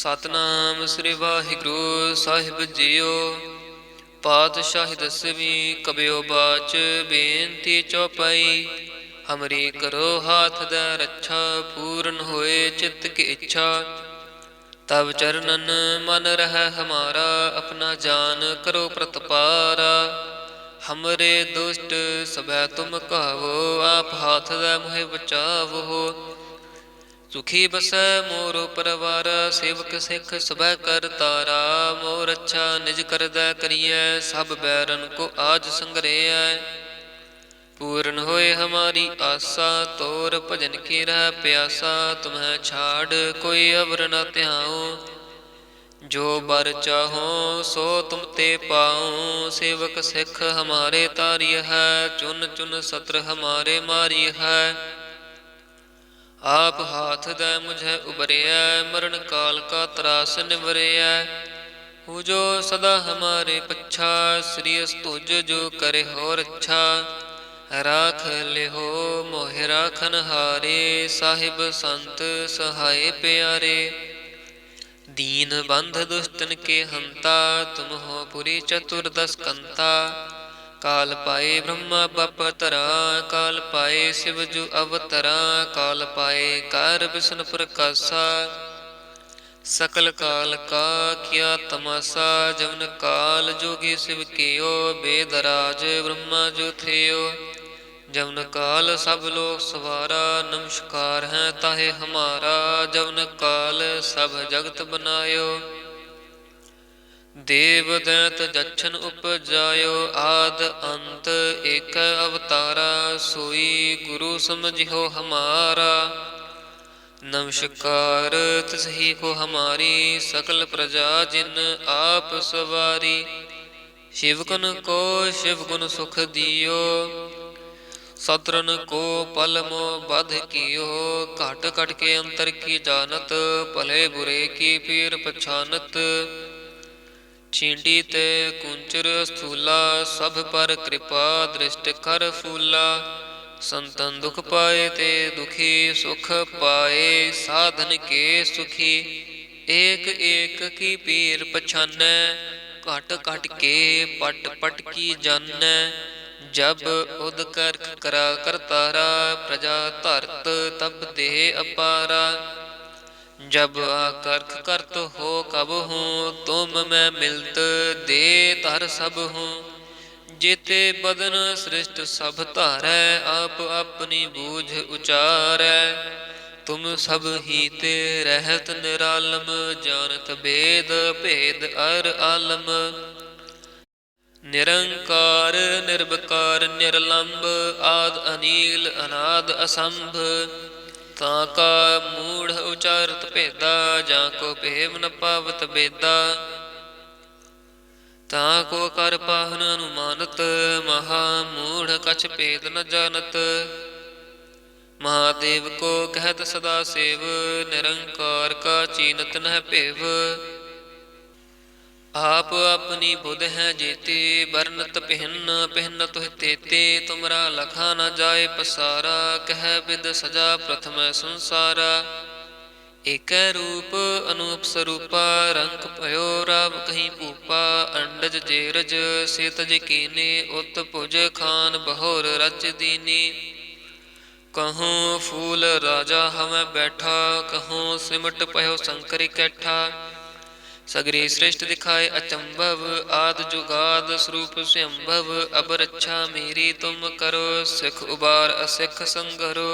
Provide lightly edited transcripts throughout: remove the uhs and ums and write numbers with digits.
ਸਤਨਾਮ ਸ੍ਰੀ ਵਾਹਿਗੁਰੂ ਸਾਹਿਬ JIO. ਪਾਤਸ਼ਾਹੀ ਦਸਵੀਂ ਕਬਿਓ ਬਾਚ ਬੇਨਤੀ ਚੌਪਈ। ਹਮਰੀ ਕਰੋ ਹਾਥ ਦਾ ਰੱਛਾ, ਪੂਰਨ ਹੋਏ ਚਿੱਤ ਕੀ ਇੱਛਾ। ਤਬ ਚਰਨਨ ਮਨ ਰਹਿ ਹਮਾਰਾ, ਆਪਣਾ ਜਾਨ ਕਰੋ ਪ੍ਰਤਪਾਰਾ। ਹਮਰੇ ਦੁਸ਼ਟ ਸਭੈ ਤੁਮ ਕਹਾਵੋ, ਆਪ ਹਾਥ ਦਾ ਮੋਹਿ ਬਚਾਵੋ। ਸੁਖੀ ਬਸੈ ਮੋਰੋ ਪਰਵਾਰ, ਸੇਵਕ ਸਿੱਖ ਸਭੈ ਕਰ ਤਾਰਾ। ਮੋਰ ਅੱਛਾ ਨਿਜ ਕਰਦਾ ਕਰੀਐ, ਸਭ ਬੈਰਨ ਕੋ ਆਜ ਸੰਗਰੇਐ। ਪੂਰਨ ਹੋਏ ਹਮਾਰੀ ਆਸਾ, ਤੋਰ ਭਜਨ ਕੀ ਰਹਿ ਪਿਆਸਾ। ਤੁਮਹਿ ਛਾੜ ਕੋਈ ਅਵਰ ਨ ਧਿਆਉ, ਜੋ ਬਰ ਚਾਹੋ ਸੋ ਤੁਮ ਤੇ ਪਾਉ। ਸੇਵਕ ਸਿੱਖ ਹਮਾਰੇ ਤਾਰੀ ਹੈ, ਚੁਨ ਚੁਨ ਸਤਰ ਹਮਾਰੇ ਮਾਰੀ ਹੈ। ਆਪ ਹਾਥ ਦੈ ਮੁਝੈ ਉਬਰਿਐ, ਮਰਨ ਕਾਲ ਕਾ ਤਰਾਸ ਨਿਵਰਿਐ। ਹੂ ਜੋ ਸਦਾ ਹਮਾਰੇ ਪੱਛਾ, ਸ੍ਰੀ ਅਸਤੁਜ ਜੋ ਕਰੇ ਹੋ ਰੱਛਾ। ਰਾਖ ਲਿਹੋ ਮੋਹਿ ਰਾਖਨ ਹਾਰੇ, ਸਾਹਿਬ ਸੰਤ ਸਹਾਏ ਪਿਆਰੇ। ਦੀਨ ਬੰਧ ਦੁਸ਼ਟਨ ਕੇ ਹੰਤਾ, ਤੁਮ ਹੋ ਪੁਰੀ ਚਤੁਰਦਸ ਕੰਤਾ। ਕਾਲ ਪਾਏ ਬ੍ਰਹਮਾ ਬਪ ਧਰਾ, ਕਾਲ ਪਾਏ ਸਿਵ ਜੁ ਅਵਤਰਾ। ਕਾਲ ਪਾਏ ਕਰ ਬਿਸ਼ਨ ਪ੍ਰਕਾਸ਼ਾ, ਸਕਲ ਕਾਲ ਕਾ ਕੀਆ ਤਮਾਸਾ। ਜਵਨ ਕਾਲ ਜੋਗੀ ਸਿਵ ਕੀਓ, ਬੇਦ ਰਾਜ ਬ੍ਰਹਮਾ ਜੋ ਥਿਓ। ਜਵਨ ਕਾਲ ਸਭ ਲੋਕ ਸਵਾਰਾ, ਨਮਸਕਾਰ ਹੈ ਤਾਹੇ ਹਮਾਰਾ। ਜਵਨ ਕਾਲ ਸਭ ਜਗਤ ਬਨਾਇਓ, ਦੇਵ ਦੈਤ ਜਛਨ ਉਪਜਾਇਓ। ਆਦ ਅੰਤ ਏਕ ਅਵਤਾਰਾ, ਸੋਈ ਗੁਰੂ ਸਮਝਿਓ ਹਮਾਰਾ। ਨਮਸਕਾਰ ਤਿਸਹੀ ਕੋ ਹਮਾਰੀ, ਸਕਲ ਪ੍ਰਜਾ ਜਿਨ ਆਪ ਸਵਾਰੀ। ਸ਼ਿਵ ਗੁਣ ਕੋ ਸ਼ਿਵ ਗੁਣ ਸੁਖ ਦਿਓ, ਸਤਰਨ ਕੋ ਪਲ ਮੋ ਬਧ ਕੀਓ। ਘਟ ਘਟ ਕੇ ਅੰਤਰ ਕੀ ਜਾਨਤ, ਭਲੇ ਬੁਰੇ ਕੀ ਪੀਰ ਪਛਾਨਤ। ਛੀਂਡੀ ਤੇ ਕੁੰਚਰ ਸਥੂਲਾ, ਸਭ ਪਰ ਕਿਰਪਾ ਦ੍ਰਿਸ਼ਟ ਕਰ ਫੂਲਾ। ਸੰਤਨ ਦੁਖ ਪਾਏ ਤੇ ਦੁਖੀ, ਸੁਖ ਪਾਏ ਸਾਧਨ ਕੇ ਸੁਖੀ। ਏਕ ਏਕ ਕੀ ਪੀਰ ਪਛਾਨੈ, ਘਟ ਘਟ ਕੇ ਪਟ ਪਟ ਕੀ ਜਾਨੈ। ਜਬ ਉਦ ਕਰਖ ਕਰਾ ਕਰਤਾਰਾ, ਪ੍ਰਜਾ ਧਰਤ ਤਬ ਦੇਹ ਅਪਾਰਾ। जब आकर्ख करत हो कब हूँ, तुम मैं मिलत दे धर सब हूँ। जेते बदन सृष्ट सब धारै, आप अपनी बूझ उचारै। तुम सब ही ते रहत निरालम, जानत भेद भेद अर आलम। निरंकार निर्विकार निर्लंब, आद अनील अनाद असंभ। ਤਾਂ ਕਾ ਮੂੜ ਉਚਾਰਤ ਭੇਦਾ, ਜਾਂ ਕੋ ਭੇਵ ਨ ਪਾਵਤ ਬੇਦਾ। ਤਾਂ ਕੋ ਕਰ ਪਾਹਨ ਅਨੁਮਾਨਤ, ਮਹਾ ਮੂੜ ਕਛ ਭੇਦ ਨ ਜਾਨਤ। ਮਹਾਦੇਵ ਕੋ ਕਹਿਤ ਸਦਾ ਸੇਵ, ਨਿਰੰਕਾਰ ਕਾ ਚੀਨਤ ਨਹਿ ਭੇਵ। ਆਪ ਆਪਣੀ ਬੁਧ ਹੈ ਜੇਤੇ, ਬਰਨਤ ਪਹਿਨ ਪਹਿਨ ਤੁਹ ਤੇਤੇ। ਤੁਮਰਾ ਲਖਾ ਨ ਜਾਏ ਪਸਾਰਾ, ਕਹਿ ਬਿਦ ਸਜਾ ਪ੍ਰਥਮ ਸੰਸਾਰਾ। ਏਕੈ ਰੂਪ ਅਨੂਪ ਸਰੂਪਾ, ਰੰਕ ਭਇਓ ਰਾਵ ਕਹੀ ਭੂਪਾ। ਅੰਡਜ ਜੇਰਜ ਸੇ ਤਜ ਕੀਨੇ, ਉਤ ਭੁਜ ਖਾਨ ਬਹੋਰ ਰਚ ਦੀਨੀ। ਕਹੂੰ ਫੂਲ ਰਾਜਾ ਹਮੈ ਬੈਠਾ, ਕਹੂੰ ਸਿਮਟ ਭਇਓ ਸੰਕਰ ਇਕੱਠਾ। सगरी श्रेष्ठ दिखाए अचंभव, आद जुगाद स्वरूप स्वयंभव। अब रक्षा मेरी तुम करो, सिख उबार असिख संगरो।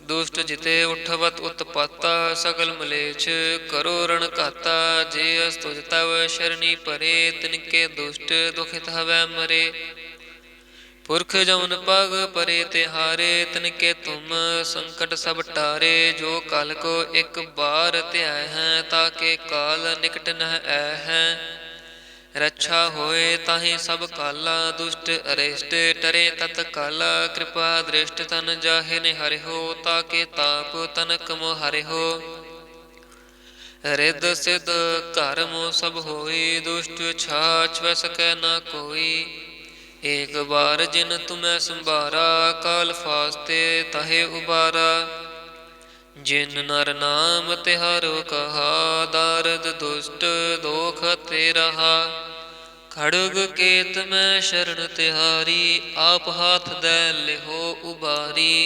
दुष्ट जिते उठवत उत्पाता, सगल मलेच्छ करो रण घाता। जे अस्तुज तव शरणी परे, तिनके दुष्ट दुखित हवै मरे। पुरख जमन पग परे तिहारे, तिनके तुम संकट सब टारे। जो कल को एक बार त्याय है, ताके काल निकट नह ऐ है। रक्षा होए ताहि सब काला, दुष्ट अरिष्ट टरे तत काला। कृपा दृष्ट तन जाहे ने हरि हो, ताके ताप तनक मो हरि हो। रिद सिद्ध घर मो सब होई, दुष्ट छाछ वै सकै न कोई। एक बार जिन तुम्हें संभारा, काल फास्ते तहे उबारा। जिन नर नाम तिहारो कहा, दारद दुष्ट दोख ते रहा। खड़ग केत में शरण तिहारी, आप हाथ दे लिहो उबारी।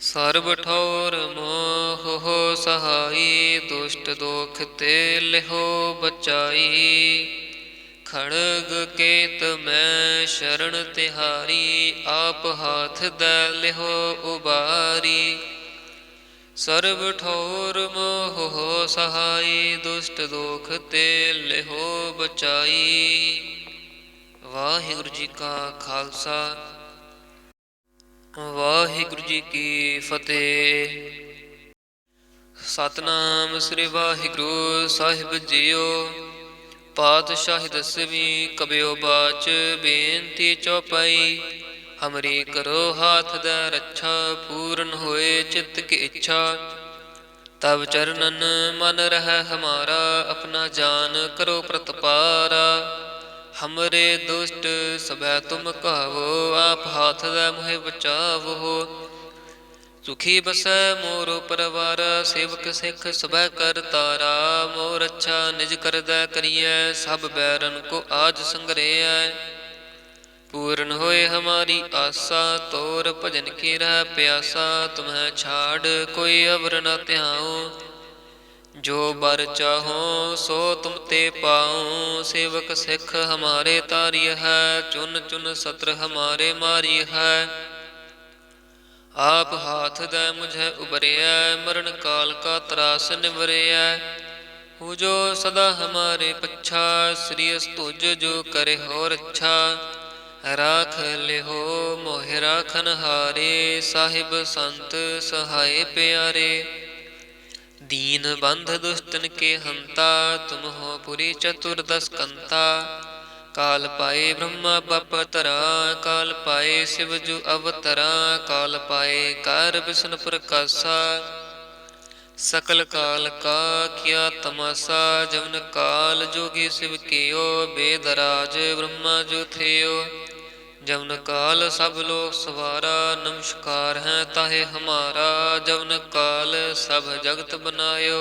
सर्ब ठौर मोह हो सहाई, दुष्ट दोख ते लिहो बचाई। खड़ग केत में शरण तिहारी, आप हाथ दे लिहो उबारी। सर्ब ठौर मोह हो सहाई, दुष्ट दोख ते लिहो बचाई। वाहिगुरु जी का खालसा, वाहिगुरु जी की फतेह। सतनाम श्री वाहिगुरु साहिब जीओ। पातशाही दसवीं कबियो बाच, बेनती चौपाई। हमरी करो हाथ दै रक्षा, पूर्ण होए चित्त की इच्छा। तब चरणन मन रह हमारा, अपना जान करो प्रतपारा। हमरे दुष्ट सबै तुम कहावो, आप हाथ दै मोहि बचावो। सुखी बसै मोर परवार, सेवक सिख सबै कर तारा। मोर अच्छा निज करदै करियै, सब बैरन को आज संग्रहै। पूर्ण होए हमारी आसा, तोर भजन की रह प्यासा। तुम्हें छाड़ कोई अवर न ध्याओ, जो बर चाहो सो तुम ते पाओ। सेवक सिख हमारे तारिय है, चुन चुन सत्र हमारे मारिय है। आप हाथ दे मुझे उबरिया, मरण काल का त्रास निवरिया। हो जो सदा हमारे पच्छा, श्री स्तुज जो करे हो रच्छा। राख ले हो मोहि राखन हारे, साहिब संत सहाय प्यारे। दीन बंध दुष्टन के हंता, तुम हो पुरी चतुर्दश कंता। काल पाए ब्रह्मा बप तरा, काल पाए शिव जु अवतरा। काल पाए कार विष्णु प्रकाशा, सकल काल का किया तमाशा। जवन काल जोगी शिव कियो, बेदराज ब्रह्मा जो थियो। जवन काल सब लोक सवारा, नमस्कार है ताहे हमारा। जवन काल सब जगत बनायो,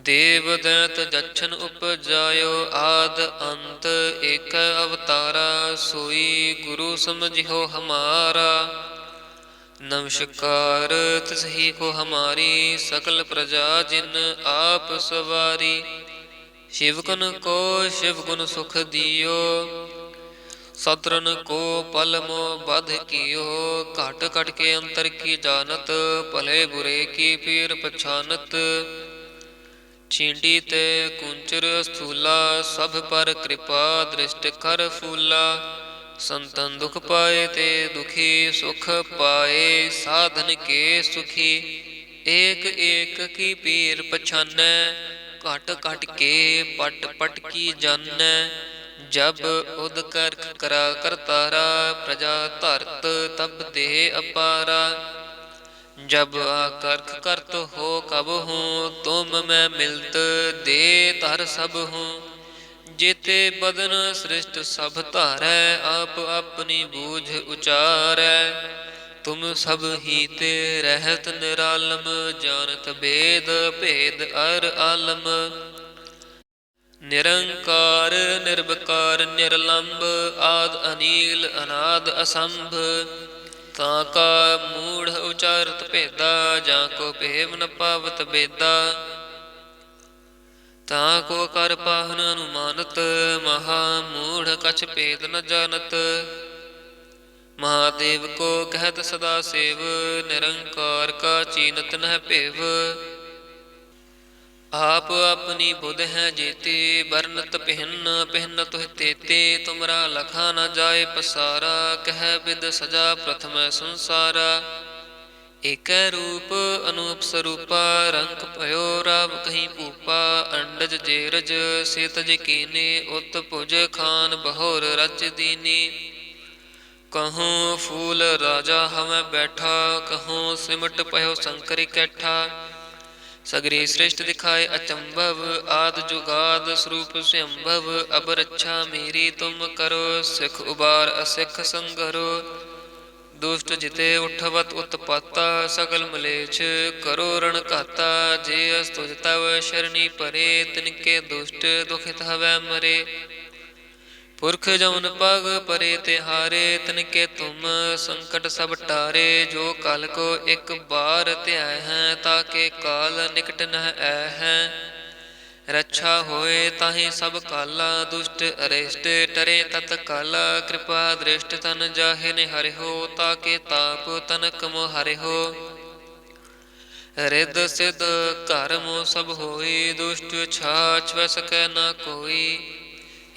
देव दैत जच्छन उपजायो। आद अंत एक अवतारा, सोई गुरु समझियो हमारा। नमस्कार तिसही को हमारी, सकल प्रजा जिन आप सवारी। शिव गुण को शिव गुण सुख दियो, सत्रन को पल मो बध कियो। घट घट के अंतर की जानत, भले बुरे की पीर पछानत। छींडी ते कुंचर स्थूला, सब पर कृपा दृष्ट कर फूला। संतन दुख पाए ते दुखी, सुख पाए साधन के सुखी। एक एक की पीर पछानै, घट घट के पट पट की जानै। जब उद कर करा करतारा, प्रजा धरत तब दे अपारा। जब आकर्ख करत हो कब हूँ, तुम मैं मिलत दे धर सब हूँ। जेते बदन सृष्ट सब धारै, आप अपनी बूझ उचारै। तुम सब ही ते रहत निरालम, जानत भेद भेद अर आलम। निरंकार निर्विकार निर्लंब, आद अनील अनाद असंभ। ताका मूढ़ उचारत भेदा, जाको भेव न पावत बेदा। ताको कर पाहन अनुमानत, महा मूढ़ कछ भेद न जानत। महादेव को कहत सदा सेव, निरंकार का चीनत न भेव। आप अपनी बुध है जेते, बरनत पिहन पिहन तुह तेते। तुमरा लखा न जाए पसारा, कह विद सजा प्रथम संसारा। एक रूप अनूप स्वरूपा, रंग भयो राव कहीं भूपा। अंडज जेरज से तज कीने, उत भुज खान बहोर रच दीनी। कहूँ फूल राजा हमें बैठा, कहूँ सिमट पयो शंकर कैठा। सगरी सृष्ट दिखाए अचंभव, आद जुगाद स्वरूप स्वयंभव। अब रक्षा मेरी तुम करो, सिख उबार असिख संगरो। दुष्ट जिते उठवत उत्पत्ता सकल मलेच्छ करो रण घाता। जे अस तुझ तव शरणी परे तिनके दुष्ट दुखित हवै मरे। पुरख जमुन पग परे तिहारे तिनके तुम संकट सब टारे। जो कल को एक बार त्याय हैं ताके काल निकट नह ऐ हैं। रक्षा होए ताहि सब काला दुष्ट अरिष्ट टरे तत काला। कृपा दृष्ट तन जाहे निहरि हो ताके ताप तनक मोहरि हो। रिद सिद्ध घर मो सब होई दुष्ट छाछ वै सकै न कोई।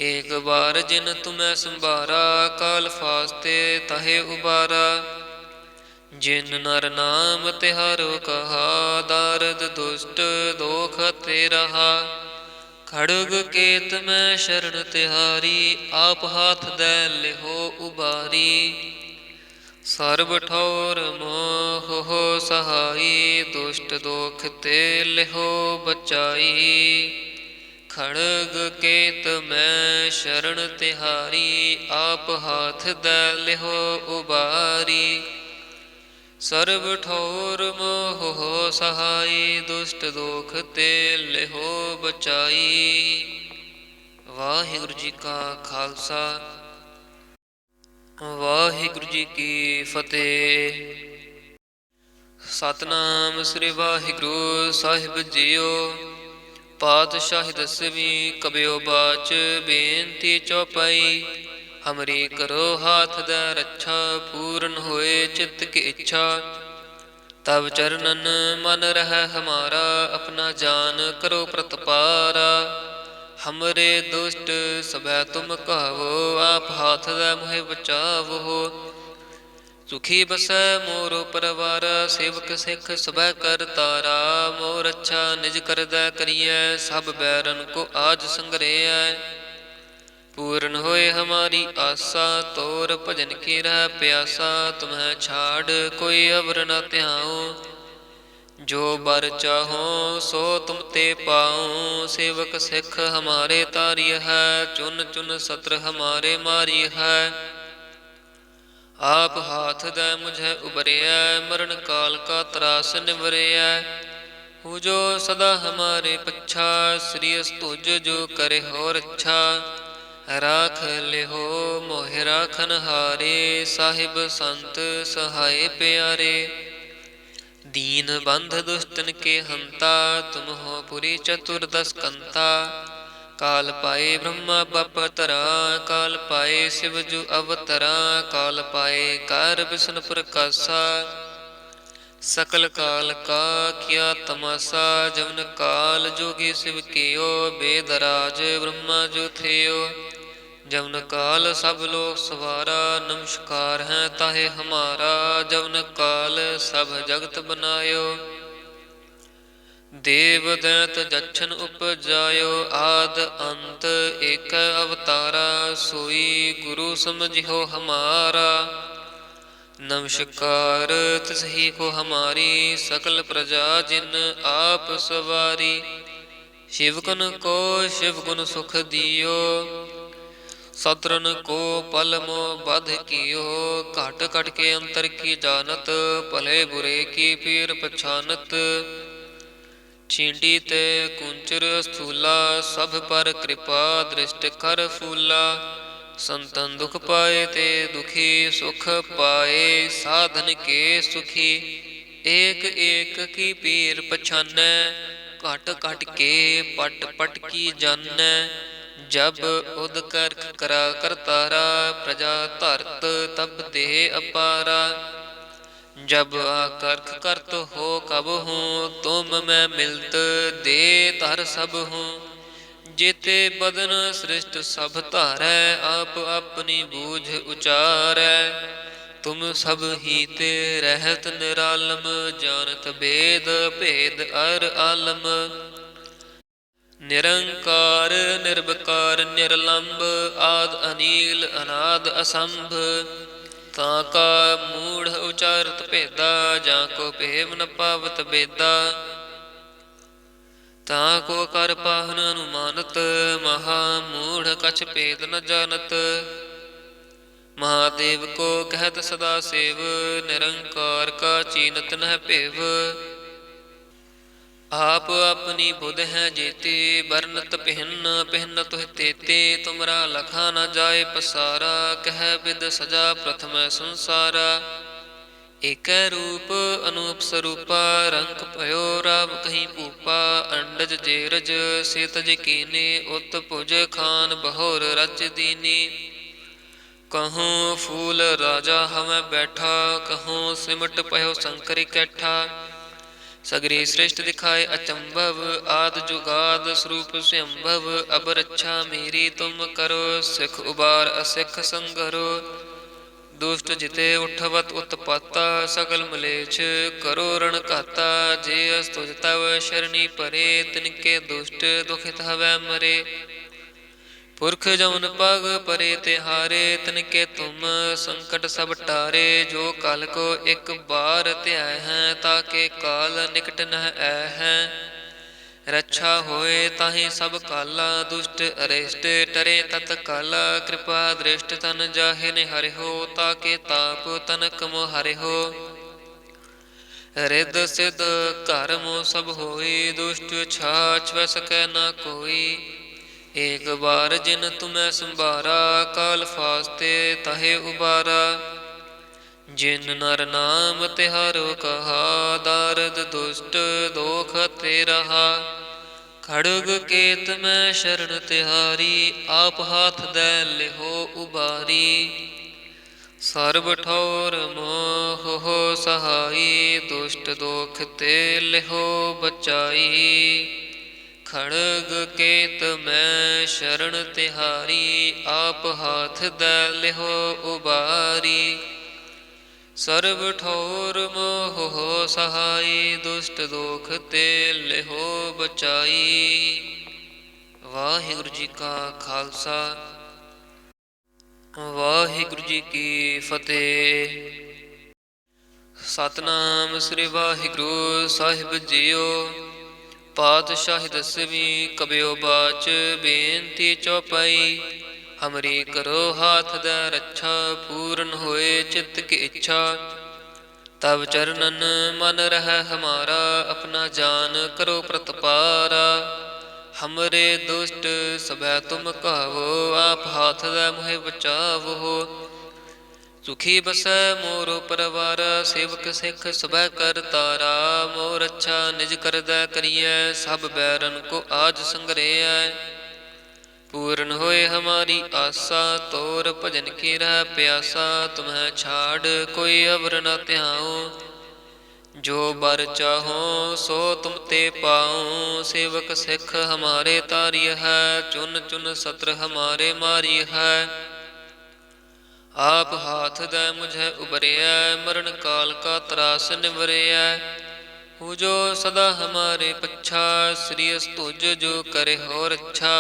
एक बार जिन तुम्हें संभारा काल फास्ते तहे उबारा। जिन नर नाम तिहारो कहा दारद दुष्ट दोख ते रहा। खड़ग केत में शरण तिहारी आप हाथ दे लिहो उबारी। सर्ब ठौर मोह हो सहाई दुष्ट दोख ते लिहो बचाई। खड़ग केत में शरण तिहारी आप हाथ दे लिहो उबारी। सर्ब ठौर मोह हो सहाई दुष्ट दोख ते लिहो बचाई। वाहिगुरु जी का खालसा वाहिगुरु जी की फतेह। सतनाम श्री वाहिगुरु साहिब जीओ। पातशाही दसवीं कबियो बाच बेनती चौपाई। हमरी करो हाथ दै रक्षा पूर्ण होए चित्त की इच्छा। तब चरणन मन रह हमारा अपना जान करो प्रतपारा। हमरे दुष्ट सबै तुम कहो आप हाथ दै मोहे बचावो। सुखी बसै मोरो परवारा सेवक सिख सबै कर तारा। मोर अच्छा निज करदै करिए सब बैरन को आज संग्रह। पूर्ण होए हमारी आशा तोर भजन की रह प्यासा। तुम्हें छाड़ कोई अवर न त्याऊं जो बर चाहो सो तुम ते पाऊं। सेवक सिख हमारे तारी है चुन चुन सत्र हमारे मारी है। आप हाथ दे मुझे उबरिया मरण काल का त्रास निवरिया। हो जो सदा हमारे पच्छा श्री तुझ जो करे हो रक्षा। राख लिहो मोहि राखन हारे साहिब संत सहाय प्यारे। दीन बंध दुष्टन के हंता तुम हो पुरी चतुर्दश कंता। काल पाए ब्रह्मा बपतरा काल पाए शिव जु अवतरा। काल पाए कार विष्णु प्रकाशा सकल काल का किया तमाशा। जवन काल जोगी शिव कियो बेदराज ब्रह्मा जो थियो। जवन काल सब लोग सवारा नमस्कार है ताहे हमारा। जवन काल सब जगत बनायो देव दैत जच्छन उपजायो। आद अंत एक अवतारा सोई गुरु समझियो हमारा। नमस्कार तिसही को हमारी सकल प्रजा जिन आप सवारी। शिव गुण को शिव गुण सुख दियो सत्रन को पल मो बध कियो। घट घट के अंतर की जानत भले बुरे की पीर पछानत। छींडी ते कुंचर स्थूला सब पर कृपा दृष्ट कर फूला। संतन दुख पाए ते दुखी सुख पाए साधन के सुखी। एक एक की पीर पछानै घट घट के पट पट की जानै। जब उद कर करा करतारा प्रजा धरत तब देह अपारा। जब आकर्ख करत हो कब हूँ तुम मैं मिलत दे धर सब हूँ। जेते बदन सृष्ट सब धारै आप अपनी बूझ उचारै। तुम सब ही ते रहत निरालम जानत भेद भेद अर आलम। निरंकार निर्विकार निर्लंब आद अनील अनाद असंभ। ताका मूढ़ उचारत भेदा जाको भेम न पावत बेदा। ताको कर पाहन अनुमानत महा मूढ़ कछ भेद न जानत। महादेव को कहत सदा सेव, निरंकार का चीनत नह पेव। आप अपनी बुध है जेते, बरनत पिहन पिहन तुह तेते। तुमरा लखा न जाए पसारा, कह विद सजा प्रथम संसारा। एक रूप अनूप स्वरूपा, रंक भयो राव कहीं भूपा। अंडज जेरज से तज कीने, उत भुज खान बहोर रज दीनी। कहूँ फूल राजा हमें बैठा, कहूँ सिमट पयो शंकर कैठा। सगरी सृष्टि दिखाए अचंभव, आद जुगाद स्वरूप स्वयंभव। अब रक्षा मेरी तुम करो, सिख उबार असिख संगरो। दुष्ट जिते उठवत उत्पाता, सकल मलेच्छ करो रण घाता। जे अस्तुज तव शरणी परे, तिनके दुष्ट दुखित हवै मरे। पुरख जमन पग परे तिहारे, तिनके तुम संकट सब टारे। जो काल को एक बार त्याय हैं, ताके काल निकट नह ऐ हैं। रक्षा होए ताहि सब काला, दुष्ट अरिष्ट टरे तत काला। कृपा दृष्ट तन जाहे निहरि हो, ताके ताप तनक मोहरि हो। रिद सिद्ध कर्म सब होई, दुष्ट छाछ वै सकै न कोई। एक बार जिन तुम्हें संभारा, काल फास्ते ताहे उबारा। जिन नर नाम तिहारो कहा, दारद दुष्ट दोख ते रहा। खड़ग केत में शरण तिहारी, आप हाथ दे लिहो उबारी। सर्ब ठौर मोह हो सहाई, दुष्ट दोख ते लिहो बचाई। खड़ग केत में शरण तिहारी, आप हाथ दे लिहो उबारी। सर्ब ठौर मोह हो सहाई, दुष्ट दोख ते लिहो बचाई। वाहिगुरु जी का खालसा, वाहिगुरु जी की फतेह। सतनाम श्री वाहिगुरु साहिब जीओ। पातशाही दसवीं कबियो बाच, बेनती चौपाई। हमरी करो हाथ द रक्षा, पूर्ण होए चित्त की इच्छा। तब चरणन मन रह हमारा, अपना जान करो प्रतपारा। हमरे दुष्ट सबै तुम कहावो, आप हाथ द मुहे बचावो। सुखी बसै मोरो परवार, सेवक सिख सबै कर तारा। मोर अच्छा निज कर दै करियै, सब बैरन को आज संग्रहै। पूर्ण होए हमारी आशा, तोर भजन की रह प्यासा। तुम्हें छाड़ कोई अवर न त्याऊँ, जो बर चाहो सो तुम ते पाऊँ। सेवक सिख हमारे तारिय है, चुन चुन सत्र हमारे मारिय है। आप हाथ दे मुझे उबरिया, मरण काल का त्रास निवरिया। हूँ जो सदा हमारे पच्छा, श्री स्तुज जो करे हो रक्षा।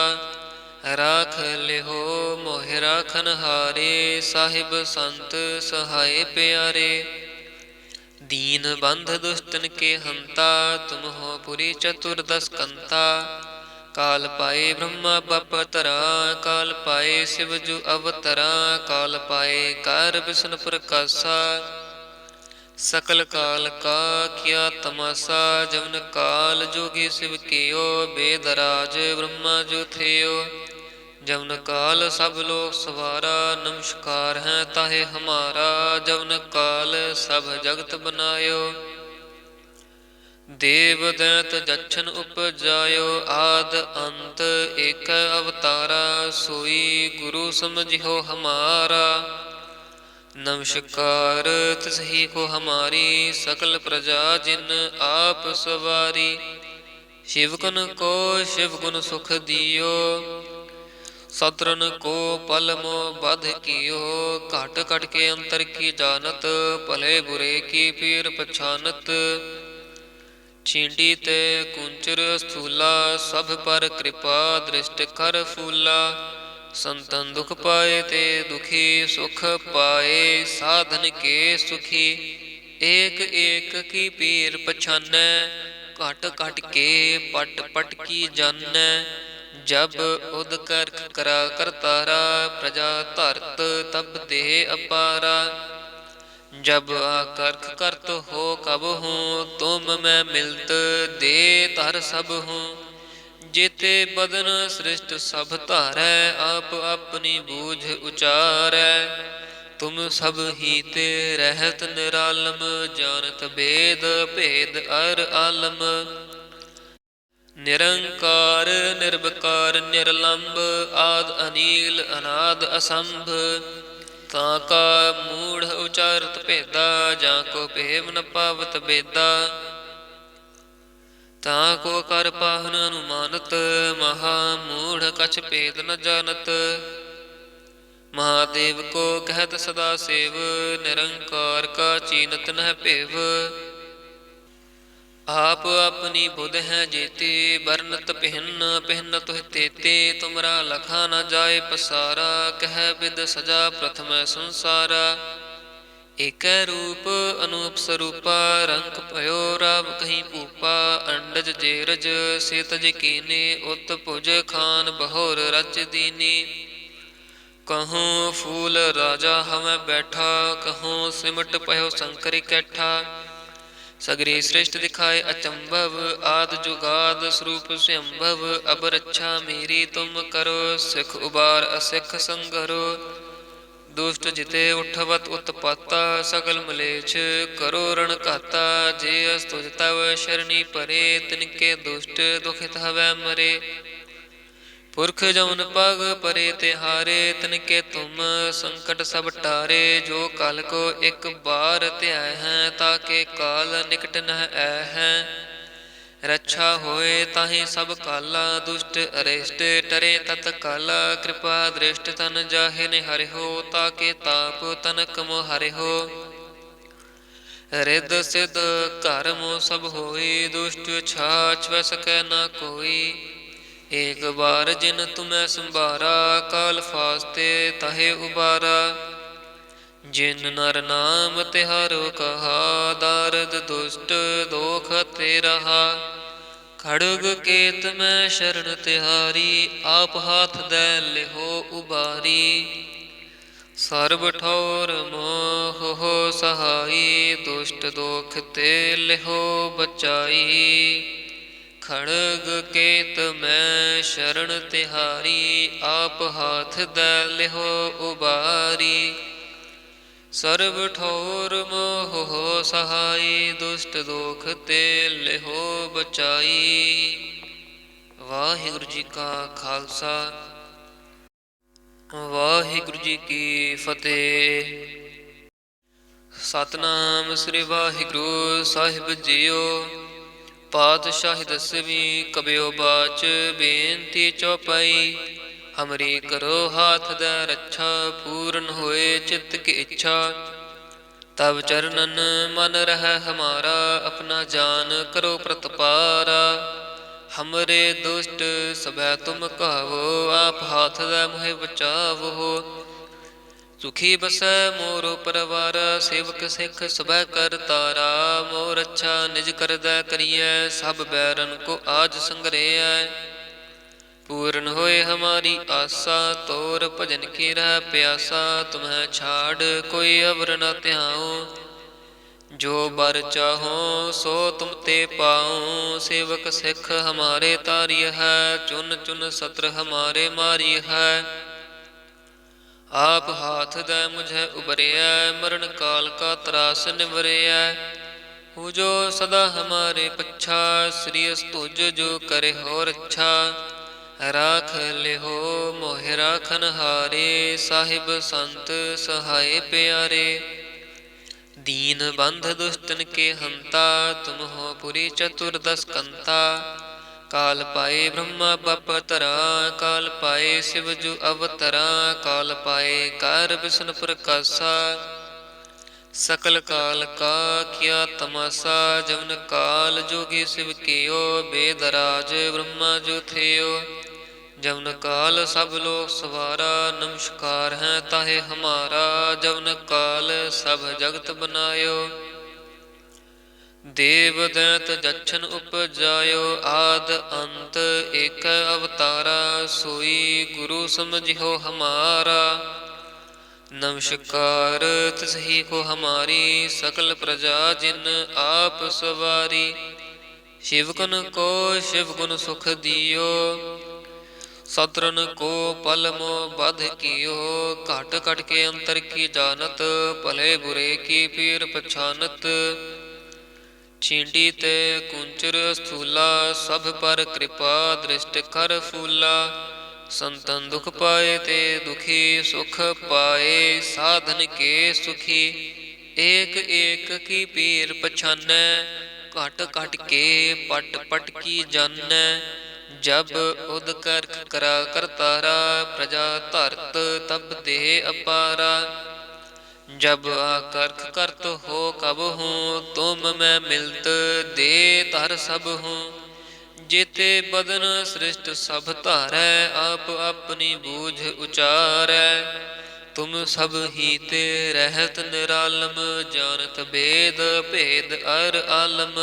राख लिहो मोहि राखन हारे, साहिब संत सहाय प्यारे। दीन बंध दुष्टन के हंता, तुम हो पुरी चतुर्दश कंता। काल पाए ब्रह्मा बप तरा, काल पाए शिव जु अवतरा। काल पाए कार विष्णु प्रकाशा, सकल काल का किया तमाशा। जवन काल जोगी शिव कियो, बेदराज ब्रह्मा जो थियो। जवन काल सब लोग सवारा, नमस्कार है ताहे हमारा। जवन काल सब जगत बनायो, देव दैत जच्छन उपजायो। आद अंत एक अवतारा, सोई गुरु समझियो हमारा। नमस्कार तिसही को हमारी, सकल प्रजा जिन आप सवारी। शिवगुण को शिवगुण सुख दियो, सत्रन को पल मो बध कियो। घट घट के अंतर की जानत, भले बुरे की पीर पछानत। छींडी ते कुंचर स्थूला, सब पर कृपा दृष्ट कर फूला। संतन दुख पाए ते दुखी, सुख पाए साधन के सुखी। एक एक की पीर पछानै, घट घट के पट पट की जानै। जब उद करख करा करतारा, प्रजा धरत तब देह अपारा। जब आकर्ख करत हो कब हूँ, तुम मैं मिलत दे धर सब हूँ। जेते बदन सृष्ट सब धारै, आप अपनी बूझ उचारै। तुम सब ही ते रहत निरालम, जानत भेद भेद अर आलम। निरंकार निर्विकार निर्लंब, आद अनील अनाद असंभ। ताका मूढ़ उचारत भेदा, जाको भेव न पावत बेदा। ताको कर पाहन अनुमानत, महा मूढ़ कछ भेद न जानत। महादेव को कहत सदा सेव, निरंकार का चीनत न भेव। आप अपनी बुध है जेते, बरनत पिहन पिहन तुह तेते। तुमरा लखा न जाए पसारा, कह विद सजा प्रथम संसारा। एक रूप अनूप स्वरूपा, रंग भयो राव कहीं भूपा। अंडज जेरज से तज कीने, उत भुज खान बहोर रज दीनी। कहूँ फूल राजा हमें बैठा, कहूँ सिमट पयो शंकर कैठा। सगरी सृष्टि दिखाए अचंभव, आद जुगाद स्वरूप स्वयंभव। अब रक्षा मेरी तुम करो, सिख उबार असिख संगरो। दुष्ट जिते उठवत उत्पाता, सकल मलेच्छ करो रण घाता। जे अस्तुज तव शरणी परे, तिनके दुष्ट दुखित हवै मरे। पुरख जमन पग परे तिहारे, तिनके तुम संकट सब टारे। जो काल को एक बार त्याय हैं, ताके काल निकट न ऐ हैं। रक्षा होए ताहि सब काला, दुष्ट अरिष्ट टरे तत काला। कृपा दृष्ट तन जाहे निहरि हो, ताके ताप तनक मोहरि हो। रिद सिद्ध कर्म सब होई, दुष्ट छाछ वै सकै न कोई। एक बार जिन तुम्हें संभारा, काल फास्ते तहे उबारा। जिन नर नाम तिहारो कहा, दारद दुष्ट दोख ते रहा। खड़ग केत में शरण तिहारी, आप हाथ दे लिहो उबारी। सर्ब ठौर मोह हो सहाई, दुष्ट दोख ते लिहो बचाई। खड़ग केत मैं शरण तिहारी, आप हाथ दे लिहो उबारी। सर्ब ठौर मोह हो सहाई, दुष्ट दोख ते लिहो बचाई। वाहिगुरु जी का खालसा, वाहिगुरु जी की फतेह। सतनाम श्री वाहिगुरु साहिब जीओ। पातशाही दसवीं कबियो बाच, बेनती चौपाई। हमरी करो हाथ दै रक्षा, पूर्ण होए चित्त की इच्छा। तब चरणन मन रह हमारा, अपना जान करो प्रतपारा। हमरे दुष्ट सबै तुम कहावो, आप हाथ दै मोहे बचावो। सुखी बसै मोर परवार, सेवक सिख सबै कर तारा। मोर अच्छा निज करदै करियै, सब बैरन को आज संग्रहै। पूर्ण होए हमारी आसा, तोर भजन की रह प्यासा। तुम्हें छाड़ कोई अवर न ध्याऊं, जो बर चाहो सो तुम ते पाऊं। सेवक सिख हमारे तारी है, चुन चुन सत्र हमारे मारी है। आप हाथ दै मुझे उबरिया, मरण काल का त्रास निवरिया। हूँ जो सदा हमारे पच्छा, श्री स्तुज जो करे हो रक्षा। राख ले हो मोहि राखन हारे, साहिब संत सहाय प्यारे। दीन बंध दुष्टन के हंता, तुम हो पुरी चतुर्दश कंता। काल पाए ब्रह्मा बपतरा, काल पाए शिव जु अवतरा। काल पाए कार विष्णु प्रकाशा, सकल काल का किया तमाशा। जवन काल जोगी शिव कियो, बेदराज ब्रह्मा जो थियो। जवन काल सब लोग सवारा, नमस्कार है ताहे हमारा। जवन काल सब जगत बनायो, ਦੇਵ ਦੈਂਤ ਜਛਨ ਉਪਜਾਇਓ ਆਦ ਅੰਤ ਏਕ ਅਵਤਾਰਾ ਸੋਈ ਗੁਰੂ ਸਮਝਿਓ ਹਮਾਰਾ। नमस्कार तिसही को हमारी सकल प्रजा जिन आप सवारी। शिवगुण को शिवगुण सुख दियो सतरन को पल मो बध कियो। घट घट के अंतर की जानत भले बुरे की पीर पछानत। छींडी ते कुंचर स्थूला सब पर कृपा दृष्ट कर फूला। संतन दुख पाए ते दुखी सुख पाए साधन के सुखी। एक एक की पीर पछानै घट घट के पट पट की जानै। जब उद करख करा करतारा प्रजा धरत तब दे अपारा। जब आकर्ख करत हो कब हूँ तुम मैं मिलत दे धर सब हूँ। जेते बदन सृष्ट सब धारै आप अपनी बूझ उचारै। तुम सब ही ते रहत निरालम जानत भेद भेद अर आलम।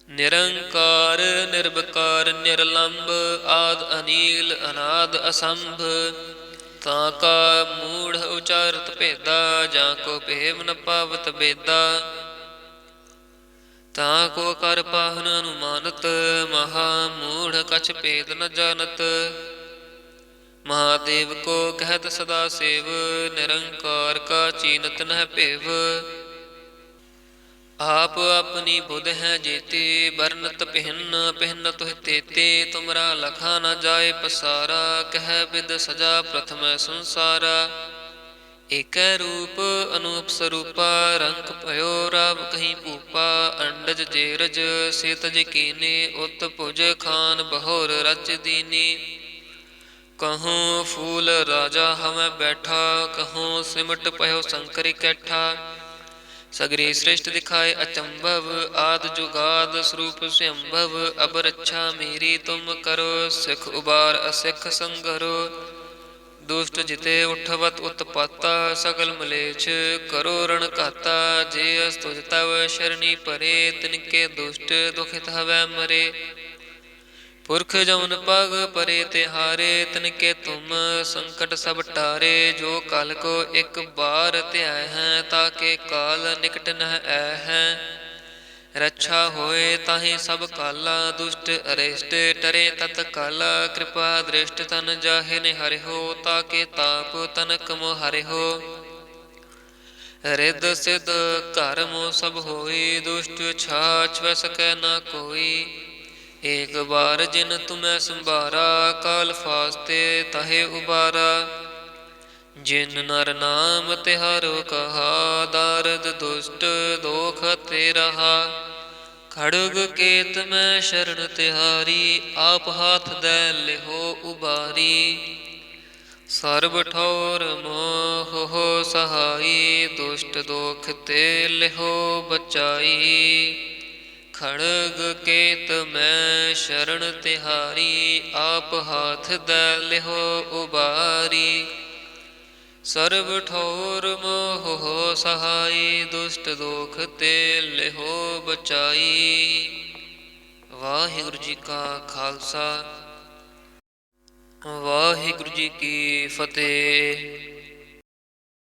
निरंकार निर्विकार निर्लंब आद अनील अनाद असंभ। ताका मूढ़ उचारत भेदा जाको भेव न पावत बेदा। ताको कर पाहन अनुमानत महा मूढ़ कछ भेद न जानत। महादेव को कहत सदा सेव निरंकार का चीनत न भेव। आप अपनी बुध है जेते बरनत पिहन पिहन तुह तेते। तुमरा लखा न जाए पसारा कह बिद सजा प्रथम संसारा। एक रूप अनूप स्वरूपा रंग भयो राव कहीं भूपा। अंडज जेरज से तज कीने उत भुज खान बहोर रज दीनी। कहूँ फूल राजा हमें बैठा कहूँ सिमट पयो शंकर कैठा। सगरी सृष्ट दिखाए अचंभव आद जुगाद स्वरूप स्वयंभव। अब रक्षा मेरी तुम करो सिख उबार असिख संगरो। दुष्ट जिते उठवत उत्पाता सकल मलेच्छ करो रण घाता। जे अस्तुज तव शरणी परे तिनके दुष्ट दुखित हवै मरे। पुरख जौन पग परे तिहारे तिनके तुम संकट सब टारे। जो कल को एक बार त्याय हैं ताके काल निकट न ऐ हैं। रक्षा होए ताहि सब काला दुष्ट अरिष्ट टरे तत काला। कृपा दृष्ट तन जाहे निहरि हो ताके ताप तनक मोह हरि हो। रिद सिद्ध घर मोह सब होई दुष्ट छाछ वै सकै न कोई। एक बार जिन तुम्हें संभारा काल फास्ते तहे उबारा। जिन नर नाम तिहारो कहा दारद दुष्ट दोख ते रहा। खड़ग केत में शरण तिहारी आप हाथ दे लिहो उबारी। सर्ब ठौर मोह हो सहाई दुष्ट दोख ते लिहो बचाई। खड़ग केत में शरण तिहारी आप हाथ दे लिहो उबारी। सर्ब ठौर मोह हो सहाई दुष्ट दोख ते लिहो बचाई। वाहिगुरु जी का खालसा वाहिगुरु जी की फतेह।